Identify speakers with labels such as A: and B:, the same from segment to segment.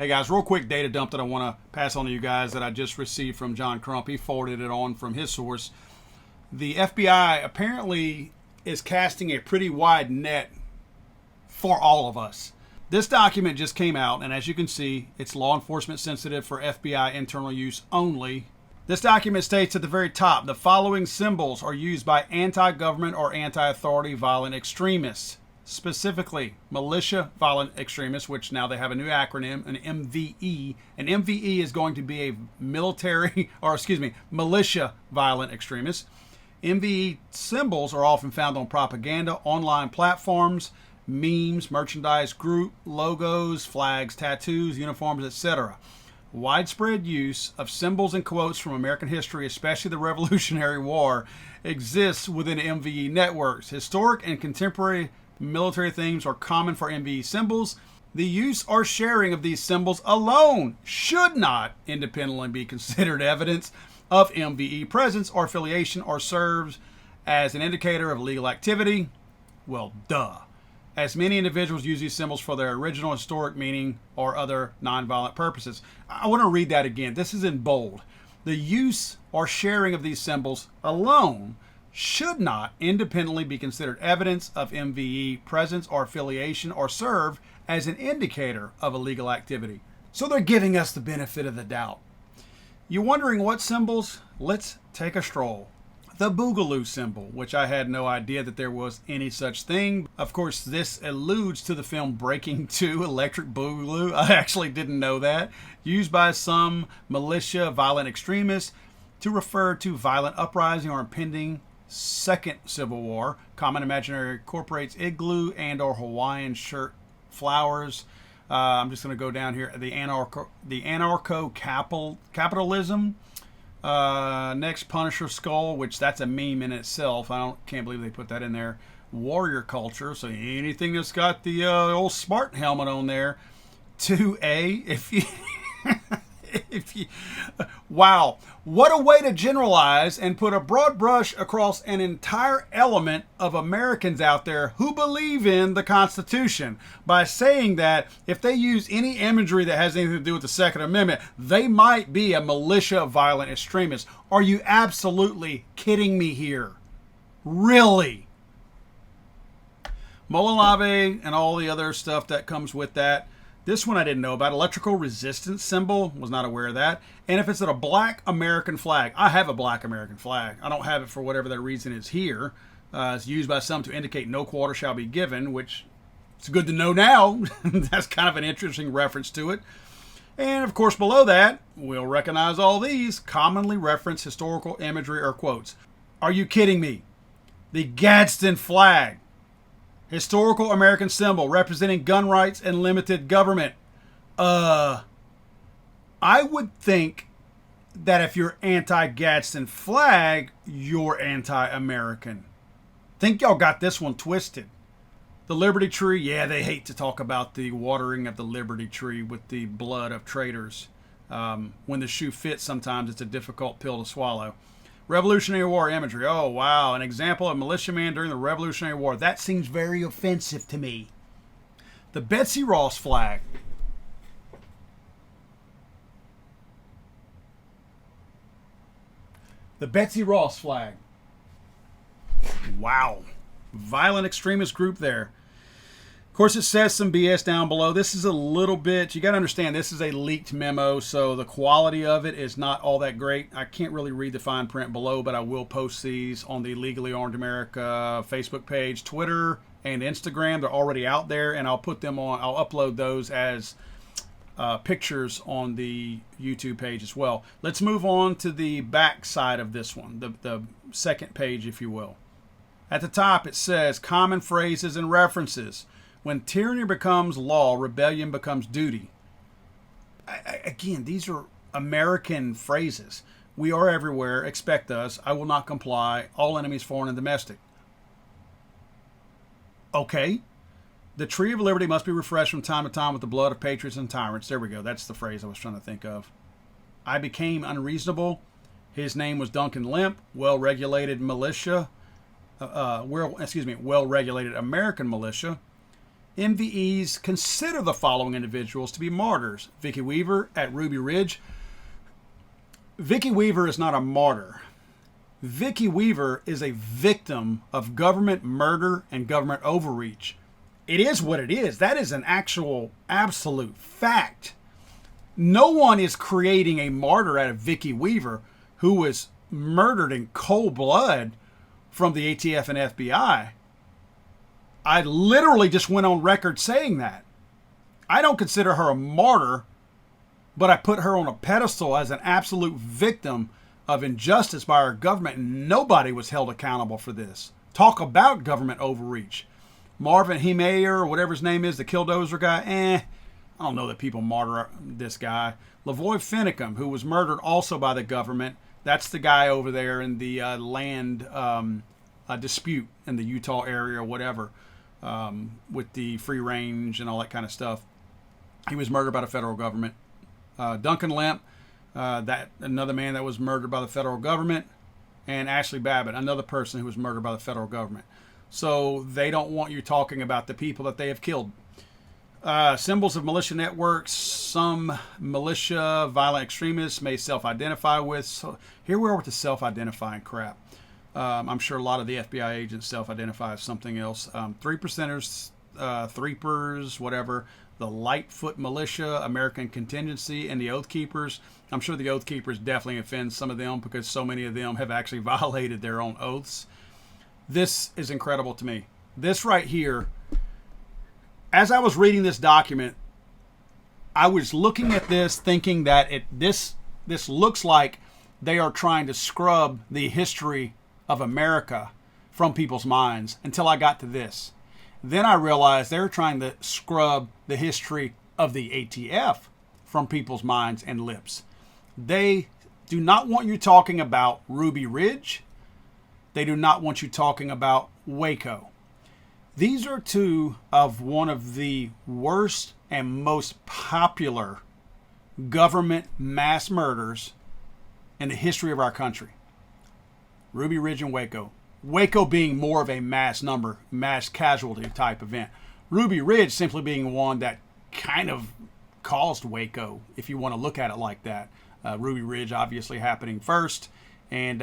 A: Hey guys, real quick data dump that I want to pass on to you guys that I just received from John Crump. He forwarded it on from his source. The FBI apparently is casting a pretty wide net for all of us. This document just came out, and as you can see, it's law enforcement sensitive for FBI internal use only. This document states at the very top, the following symbols are used by anti-government or anti-authority violent extremists. Specifically, militia violent extremists, which now they have a new acronym, an MVE. An MVE is going to be a militia violent extremists. MVE symbols are often found on propaganda, online platforms, memes, merchandise, group logos, flags, tattoos, uniforms, etc. Widespread use of symbols and quotes from American history, especially the Revolutionary War, exists within MVE networks. Historic and contemporary military themes are common for MVE symbols. The use or sharing of these symbols alone should not independently be considered evidence of MVE presence or affiliation or serves as an indicator of illegal activity. Well, duh. As many individuals use these symbols for their original historic meaning or other nonviolent purposes. I want to read that again. This is in bold. The use or sharing of these symbols alone should not independently be considered evidence of MVE presence or affiliation or serve as an indicator of illegal activity. So they're giving us the benefit of the doubt. You're wondering what symbols? Let's take a stroll. The Boogaloo symbol, which I had no idea that there was any such thing. Of course, this alludes to the film Breaking 2, Electric Boogaloo. I actually didn't know that. Used by some militia violent extremists to refer to violent uprising or impending Second Civil War. Common imaginary incorporates igloo and or Hawaiian shirt flowers. I'm just going to go down here. The anarcho-capitalism. Next, Punisher skull, which that's a meme in itself. Can't believe they put that in there. Warrior culture. So anything that's got the old Spartan helmet on there. 2A. Wow, what a way to generalize and put a broad brush across an entire element of Americans out there who believe in the Constitution by saying that if they use any imagery that has anything to do with the Second Amendment, they might be a militia violent extremist. Are you absolutely kidding me here? Really? Mololave and all the other stuff that comes with that. This one I didn't know about. Electrical resistance symbol. Was not aware of that. And if it's a black American flag. I have a black American flag. I don't have it for whatever that reason is here. It's used by some to indicate no quarter shall be given, which it's good to know now. That's kind of an interesting reference to it. And of course below that, we'll recognize all these commonly referenced historical imagery or quotes. Are you kidding me? The Gadsden flag. Historical American symbol representing gun rights and limited government. I would think that if you're anti-Gadsden flag, you're anti-American. Think y'all got this one twisted. The Liberty Tree, yeah, they hate to talk about the watering of the Liberty Tree with the blood of traitors. When the shoe fits, sometimes it's a difficult pill to swallow. Revolutionary War imagery. Oh, wow. An example of militiaman during the Revolutionary War. That seems very offensive to me. The Betsy Ross flag. The Betsy Ross flag. Wow. Violent extremist group there. Of course, it says some BS down below. This is a little bit, you got to understand, this is a leaked memo, so the quality of it is not all that great. I can't really read the fine print below, but I will post these on the Legally Armed America Facebook page, Twitter, and Instagram. They're already out there, and I'll upload those as pictures on the YouTube page as well. Let's move on to the back side of this one, the second page, if you will. At the top, it says common phrases and references. When tyranny becomes law, rebellion becomes duty. Again, these are American phrases. We are everywhere. Expect us. I will not comply. All enemies, foreign and domestic. Okay. The tree of liberty must be refreshed from time to time with the blood of patriots and tyrants. There we go. That's the phrase I was trying to think of. I became unreasonable. His name was Duncan Lemp. Well-regulated militia. Well-regulated American militia. MVEs consider the following individuals to be martyrs. Vicki Weaver at Ruby Ridge. Vicki Weaver is not a martyr. Vicki Weaver is a victim of government murder and government overreach. It is what it is. That is an actual, absolute fact. No one is creating a martyr out of Vicki Weaver, who was murdered in cold blood from the ATF and FBI. I literally just went on record saying that. I don't consider her a martyr, but I put her on a pedestal as an absolute victim of injustice by our government, and nobody was held accountable for this. Talk about government overreach. Marvin Heemeyer, or whatever his name is, the Killdozer guy, I don't know that people martyr this guy. Lavoy Finicum, who was murdered also by the government. That's the guy over there in the land dispute in the Utah area or whatever, with the free range and all that kind of stuff. He was murdered by the federal government. Duncan Lemp, that another man that was murdered by the federal government, and Ashley Babbitt, another person who was murdered by the federal government. So they don't want you talking about the people that they have killed. Symbols of militia networks. Some militia violent extremists may self-identify with. So here we are with the self-identifying crap. I'm sure a lot of the FBI agents self-identify as something else. Three percenters, threepers, whatever. The Lightfoot Militia, American Contingency, and the Oath Keepers. I'm sure the Oath Keepers definitely offend some of them because so many of them have actually violated their own oaths. This is incredible to me. This right here, as I was reading this document, I was looking at this thinking that this looks like they are trying to scrub the history of America from people's minds until I got to this. Then I realized they're trying to scrub the history of the ATF from people's minds and lips. They do not want you talking about Ruby Ridge. They do not want you talking about Waco. These are two of one of the worst and most popular government mass murders in the history of our country. Ruby Ridge and Waco. Waco being more of a mass casualty type event. Ruby Ridge simply being one that kind of caused Waco, if you want to look at it like that. Ruby Ridge obviously happening first, and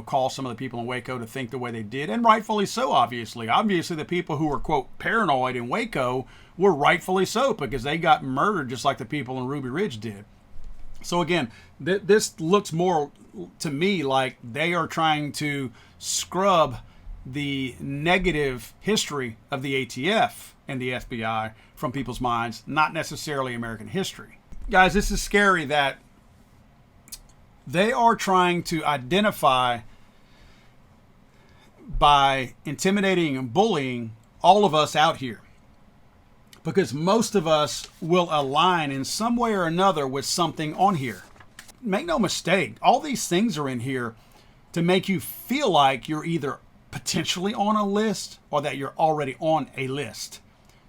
A: caused some of the people in Waco to think the way they did, and rightfully so, obviously. Obviously, the people who were, quote, paranoid in Waco were rightfully so, because they got murdered just like the people in Ruby Ridge did. So again, this looks more to me like they are trying to scrub the negative history of the ATF and the FBI from people's minds, not necessarily American history. Guys, this is scary that they are trying to identify by intimidating and bullying all of us out here, because most of us will align in some way or another with something on here. Make no mistake, all these things are in here to make you feel like you're either potentially on a list or that you're already on a list,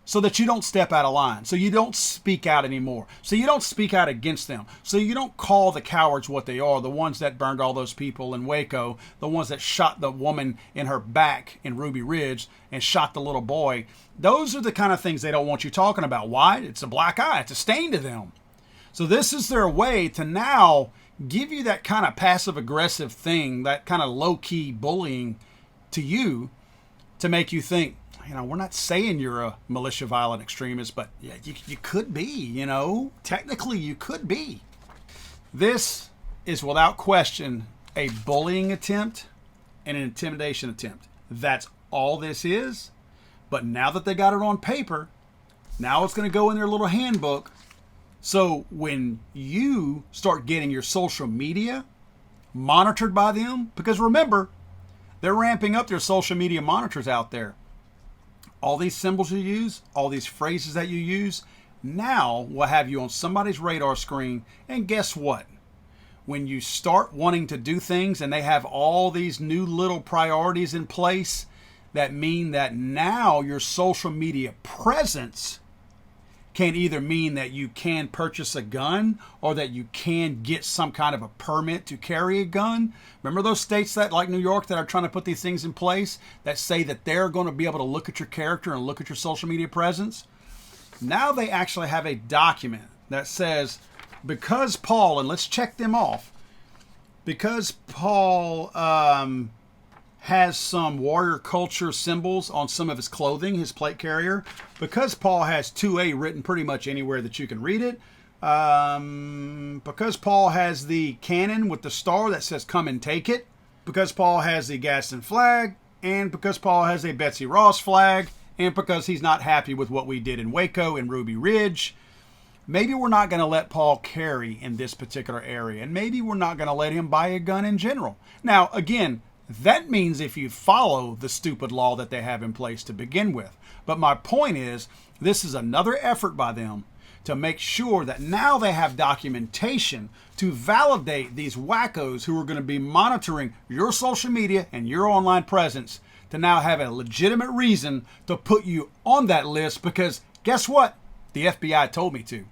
A: so that you don't step out of line, so you don't speak out anymore, so you don't speak out against them, so you don't call the cowards what they are, the ones that burned all those people in Waco, the ones that shot the woman in her back in Ruby Ridge and shot the little boy. Those are the kind of things they don't want you talking about. Why? It's a black eye. It's a stain to them. So this is their way to now give you that kind of passive-aggressive thing, that kind of low-key bullying to you, to make you think, we're not saying you're a militia violent extremist, but yeah, you could be, Technically, you could be. This is without question a bullying attempt and an intimidation attempt. That's all this is. But now that they got it on paper, now it's going to go in their little handbook. So when you start getting your social media monitored by them, because remember, they're ramping up their social media monitors out there. All these symbols you use, all these phrases that you use, now will have you on somebody's radar screen. And guess what? When you start wanting to do things and they have all these new little priorities in place that mean that now your social media presence can either mean that you can purchase a gun or that you can get some kind of a permit to carry a gun. Remember those states that, like New York, that are trying to put these things in place that say that they're going to be able to look at your character and look at your social media presence? Now they actually have a document that says, because Paul, and let's check them off, because Paul has some warrior culture symbols on some of his clothing, his plate carrier, because Paul has 2A written pretty much anywhere that you can read it, because Paul has the cannon with the star that says come and take it, because Paul has the Gadsden flag, and because Paul has a Betsy Ross flag, and because he's not happy with what we did in Waco and Ruby Ridge, maybe we're not going to let Paul carry in this particular area, and maybe we're not going to let him buy a gun in general. Now, again, that means if you follow the stupid law that they have in place to begin with. But my point is, this is another effort by them to make sure that now they have documentation to validate these wackos who are going to be monitoring your social media and your online presence to now have a legitimate reason to put you on that list because guess what? The FBI told me to.